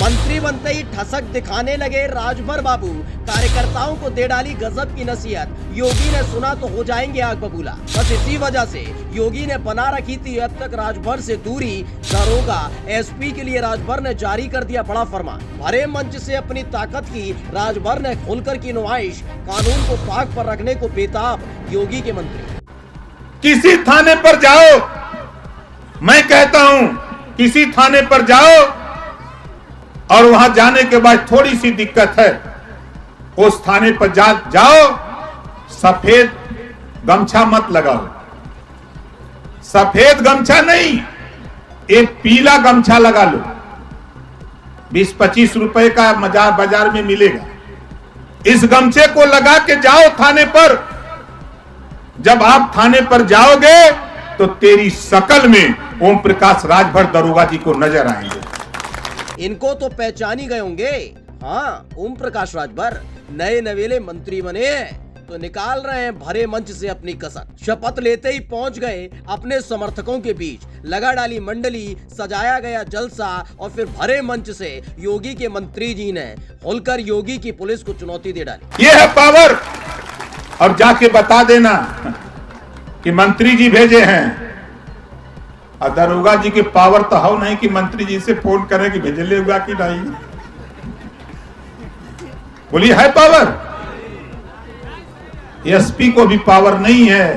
मंत्री बनते ही ठसक दिखाने लगे राजभर बाबू, कार्यकर्ताओं को दे डाली गजब की नसीहत। योगी ने सुना तो हो जाएंगे आग बबूला। बस इसी वजह से योगी ने बना रखी थी अब तक राजभर से दूरी। दरोगा एसपी के लिए राजभर ने जारी कर दिया बड़ा फरमान। भरे मंच से अपनी ताकत की राजभर ने खुलकर की नुमाइश। कानून को ताक पर रखने को बेताब योगी के मंत्री। किसी थाने पर जाओ, मैं कहता हूं किसी थाने पर जाओ और वहां जाने के बाद थोड़ी सी दिक्कत है, उस थाने पर जाओ, सफेद गमछा मत लगाओ। सफेद गमछा नहीं, एक पीला गमछा लगा लो। 20-25 रुपए का बाजार में मिलेगा। इस गमछे को लगा के जाओ थाने पर। जब आप थाने पर जाओगे तो तेरी शकल में ओम प्रकाश राजभर दरोगा जी को नजर आएंगे। इनको तो पहचान ही गए होंगे। हाँ, ओम प्रकाश राजभर नए नवेले मंत्री बने हैं तो निकाल रहे हैं भरे मंच से अपनी कसक। शपथ लेते ही पहुंच गए अपने समर्थकों के बीच, लगा डाली मंडली, सजाया गया जलसा और फिर भरे मंच से योगी के मंत्री जी ने खुलकर योगी की पुलिस को चुनौती दे डाली। ये है पावर। और जाके बता देना कि मंत्री जी भेजे हैं। और दरोगा जी के पावर तो हो नहीं कि मंत्री जी से फोन करें कि भेजले हुआ कि नहीं। बोलिए है पावर। एसपी को भी पावर नहीं है,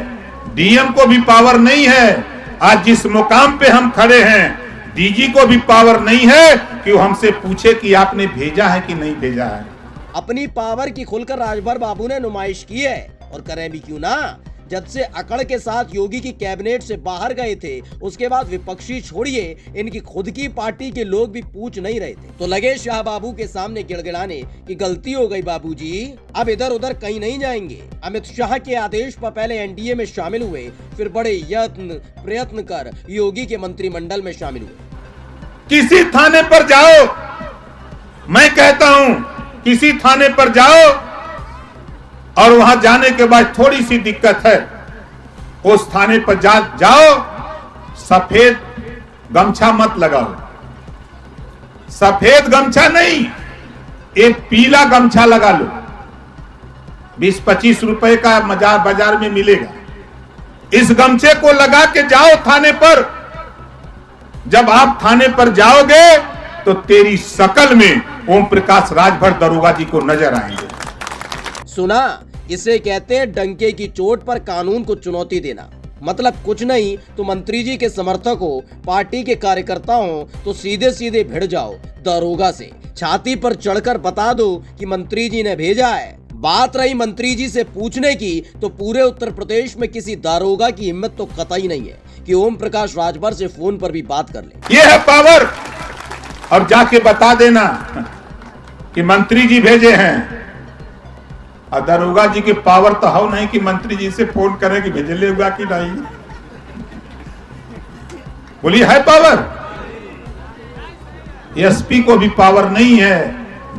डीएम को भी पावर नहीं है। आज जिस मुकाम पे हम खड़े हैं, डीजी को भी पावर नहीं है कि वो हमसे पूछे कि आपने भेजा है कि नहीं भेजा है। अपनी पावर की खुलकर राजभर बाबू ने नुमाइश की है और करें भी क्यों ना। जब से अकड़ के साथ योगी की कैबिनेट से बाहर गए थे, उसके बाद विपक्षी छोड़िए इनकी खुद की पार्टी के लोग भी पूछ नहीं रहे थे, तो लगे शाह बाबू के सामने गिड़गिड़ाने कि गलती हो गई बाबूजी, अब इधर उधर कहीं नहीं जाएंगे। अमित शाह के आदेश पर पहले एनडीए में शामिल हुए, फिर बड़े यत्न प्रयत्न कर योगी के मंत्रिमंडल में शामिल हुए। किसी थाने पर जाओ, मैं कहता हूं किसी थाने पर जाओ और वहां जाने के बाद थोड़ी सी दिक्कत है, उस थाने पर जाओ, सफेद गमछा मत लगाओ। सफेद गमछा नहीं, एक पीला गमछा लगा लो। 20-25 रुपए का बाजार में मिलेगा। इस गमछे को लगा के जाओ थाने पर। जब आप थाने पर जाओगे तो तेरी शकल में ओम प्रकाश राजभर दरोगा जी को नजर आएंगे। सुना, इसे कहते हैं डंके की चोट पर कानून को चुनौती देना। मतलब कुछ नहीं तो मंत्री जी के समर्थकों, पार्टी के कार्यकर्ताओं तो सीधे सीधे भिड़ जाओ दरोगा से, छाती पर चढ़कर बता दो कि मंत्री जी ने भेजा है। बात रही मंत्री जी से पूछने की, तो पूरे उत्तर प्रदेश में किसी दारोगा की हिम्मत तो कतई नहीं है कि ओम प्रकाश राजभर से फोन पर भी बात कर ले। ये है पावर। और जाके बता देना कि मंत्री जी भेजे हैं। और दरोगा जी के पावर तो हो नहीं कि मंत्री जी से फोन करें कि भेजले हुआ कि नहीं। बोलिए है पावर। एसपी को भी पावर नहीं है,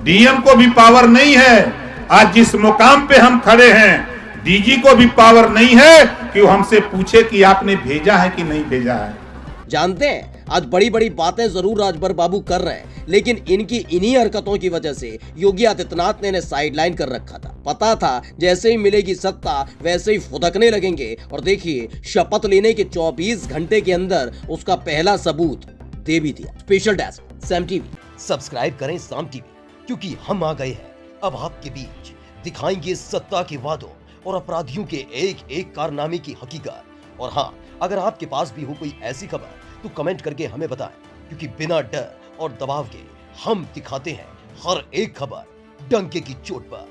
डीएम को भी पावर नहीं है। आज जिस मुकाम पे हम खड़े हैं, डीजी को भी पावर नहीं है कि वो हमसे पूछे कि आपने भेजा है कि नहीं भेजा है। जानते हैं, आज बड़ी बड़ी बातें जरूर राजभर बाबू कर रहे हैं, लेकिन इनकी इन्हीं हरकतों की वजह से योगी आदित्यनाथ ने इन्हें साइडलाइन कर रखा था। पता था जैसे ही मिलेगी सत्ता वैसे ही फुदकने लगेंगे। और देखिए, शपथ लेने के 24 घंटे के अंदर उसका पहला सबूत दे भी दिया। स्पेशल डेस्क साम टीवी। सब्सक्राइब करें साम टीवी, क्योंकि हम आ गए हैं अब आपके बीच। दिखाएंगे सत्ता के वादों और अपराधियों के एक एक कारनामे की हकीकत। और हाँ, अगर आपके पास भी हो कोई ऐसी खबर तो कमेंट करके हमें बताएं, क्योंकि बिना डर और दबाव के हम दिखाते हैं हर एक खबर डंके की चोट पर।